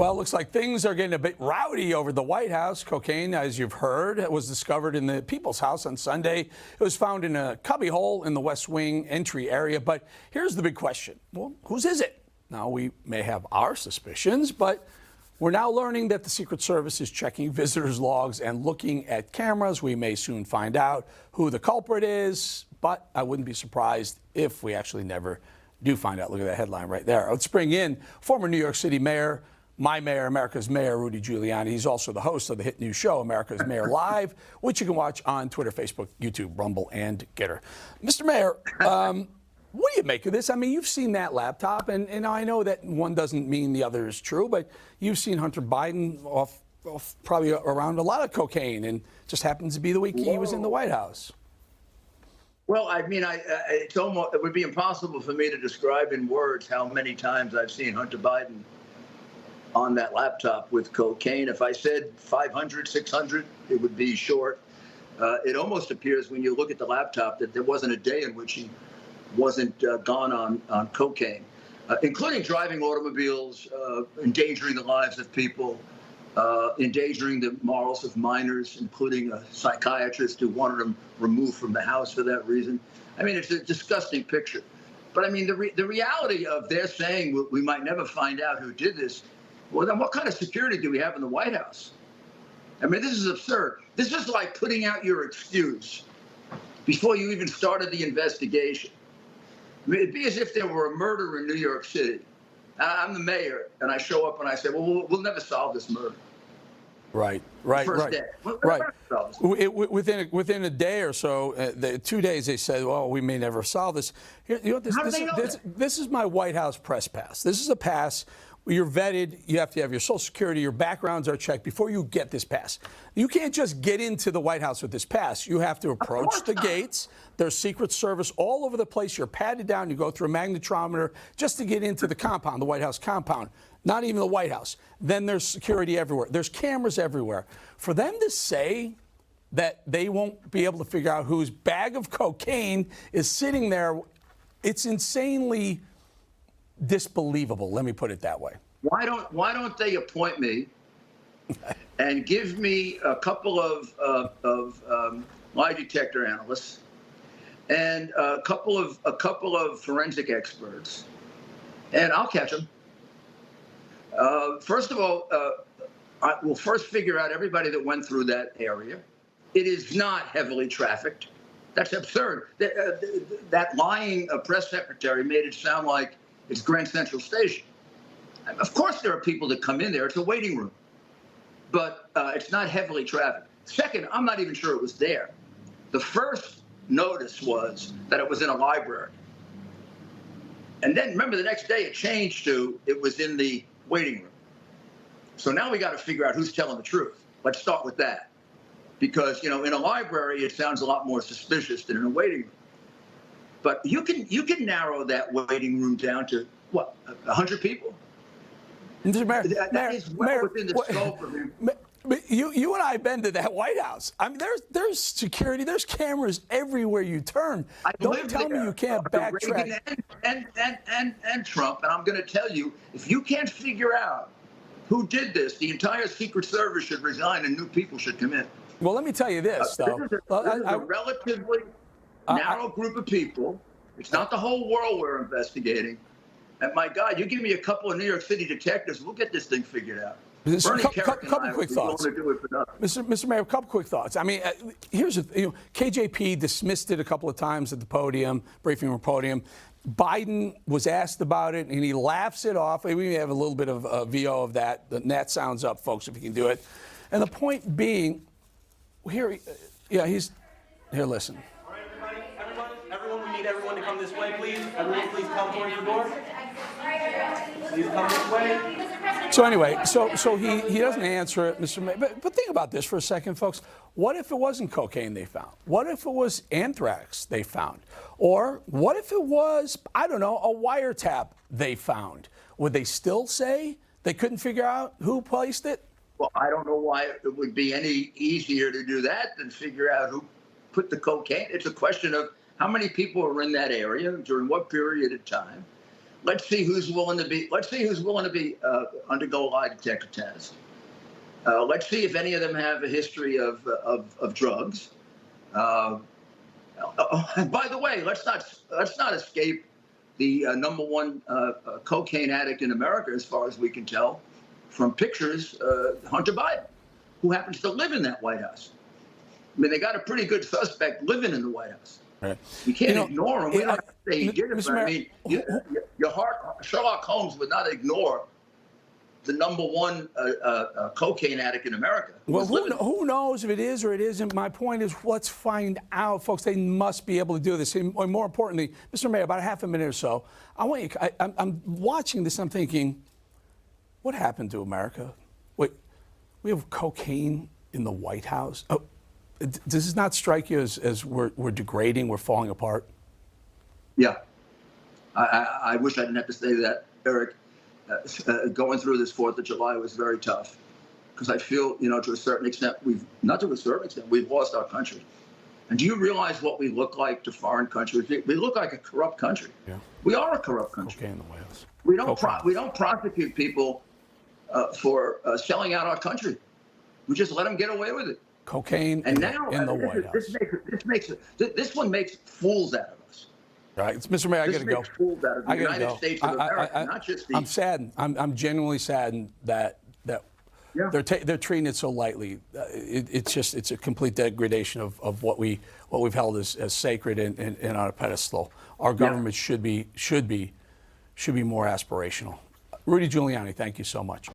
Well, it looks like things are getting a bit rowdy over the White House. Cocaine, as you've heard, was discovered in the People's House on Sunday. It was found in a cubbyhole in the West Wing entry area. But here's the big question. Well, whose is it? Now, we may have our suspicions, but we're now learning that the Secret Service is checking visitors' logs and looking at cameras. We may soon find out who the culprit is, but I wouldn't be surprised if we actually never do find out. Look at that headline right there. Let's bring in former New York City Mayor, my mayor, America's Mayor Rudy Giuliani. He's also the host of the hit news show, America's Mayor Live, which you can watch on Twitter, Facebook, YouTube, Rumble, and Getter. Mr. Mayor, what do you make of this? I mean, you've seen that laptop, and I know that one doesn't mean the other is true, but you've seen Hunter Biden off probably around a lot of cocaine, and just happens to be the week he was in the White House. Well, I mean, it would be impossible for me to describe in words how many times I've seen Hunter Biden on that laptop with cocaine. If I said 500, 600, it would be short. It almost appears when you look at the laptop that there wasn't a day in which he wasn't gone on cocaine, including driving automobiles, endangering the lives of people, endangering the morals of minors, including a psychiatrist who wanted him removed from the house for that reason. I mean, it's a disgusting picture. But I mean, the reality of their saying we might never find out who did this, well, then what kind of security do we have in the White House? I mean, this is absurd. This is like putting out your excuse before you even started the investigation. I mean, it'd be as if there were a murder in New York City. I'm the mayor, and I show up and I say, well, we'll never solve this murder. Right. Within a day or so, 2 days, they said, well, we may never solve this. Here, you know, this is my White House press pass. This is a pass. You're vetted. You have to have your Social Security. Your backgrounds are checked before you get this pass. You can't just get into the White House with this pass. You have to approach the gates. There's Secret Service all over the place. You're patted down. You go through a magnetometer just to get into the compound, the White House compound. Not even the White House. Then there's security everywhere. There's cameras everywhere. For them to say that they won't be able to figure out whose bag of cocaine is sitting there, it's insanely disbelievable. Let me put it that way. Why don't they appoint me and give me a couple of lie detector analysts and a couple of forensic experts, and I'll catch them. First of all, I will first figure out everybody that went through that area. It is not heavily trafficked. That's absurd. That lying press secretary made it sound like it's Grand Central Station. Of course, there are people that come in there. It's a waiting room. But it's not heavily trafficked. Second, I'm not even sure it was there. The first notice was that it was in a library. And then, remember, the next day it changed to it was in the waiting room. So now we got to figure out who's telling the truth. Let's start with that. Because, you know, in a library, it sounds a lot more suspicious than in a waiting room. But you can narrow that waiting room down to, what, 100 people? That is well within the scope of it. But you and I have been to that White House. I mean, there's security, there's cameras everywhere you turn. Don't tell me you can't backtrack. Reagan and Trump, and I'm going to tell you, if you can't figure out who did this, the entire Secret Service should resign and new people should come in. Well, let me tell you this, though. This is a relatively narrow group of people. It's not the whole world we're investigating. And my God, you give me a couple of New York City detectives, we'll get this thing figured out. Couple quick thoughts. Mr. Mayor, a couple quick thoughts. I mean, here's KJP dismissed it a couple of times at the podium, briefing room podium. Biden was asked about it, and he laughs it off. We may have a little bit of a VO of that. That sounds up, folks, if you can do it. And the point being, here, listen. Everyone, we need everyone to come this way, please. Everyone, please come towards the door. Please come this way. So anyway, so he doesn't answer it, Mr. Mayor. But think about this for a second, folks. What if it wasn't cocaine they found? What if it was anthrax they found? Or what if it was, I don't know, a wiretap they found? Would they still say they couldn't figure out who placed it? Well, I don't know why it would be any easier to do that than figure out who put the cocaine. It's a question of how many people are in that area during what period of time. let's see who's willing to be. Let's see who's willing to be undergo a lie detector test. Let's see if any of them have a history of drugs. By the way, let's not escape the number one cocaine addict in America, as far as we can tell, from pictures. Hunter Biden, who happens to live in that White House. I mean, they got a pretty good suspect living in the White House. Right. You can't ignore him. We don't have to say he did it, Mr. but I Mayor, mean, your heart, Sherlock Holmes would not ignore the number one cocaine addict in America. Well, who knows if it is or it isn't? My point is, let's find out, folks. They must be able to do this. And more importantly, Mr. Mayor, about a half a minute or so, I want you. I'm watching this. I'm thinking, what happened to America? Wait, we have cocaine in the White House. Oh, does this not strike you as we're degrading, we're falling apart? Yeah, I wish I didn't have to say that, Eric. Going through this 4th of July was very tough, because I feel, to a certain extent, we've lost our country. And do you realize what we look like to foreign countries? We look like a corrupt country. Yeah. We are a corrupt country. Cocaine in the White House. We don't prosecute people for selling out our country. We just let them get away with it. Cocaine and in the White House. This one makes fools out of us. Right, Mr. Mayor, I got to go. Fools out of the United States of America, not just the. I'm saddened. I'm genuinely saddened that they're treating it so lightly. It's a complete degradation of what we've held as sacred and on a pedestal. Our government should be more aspirational. Rudy Giuliani, thank you so much.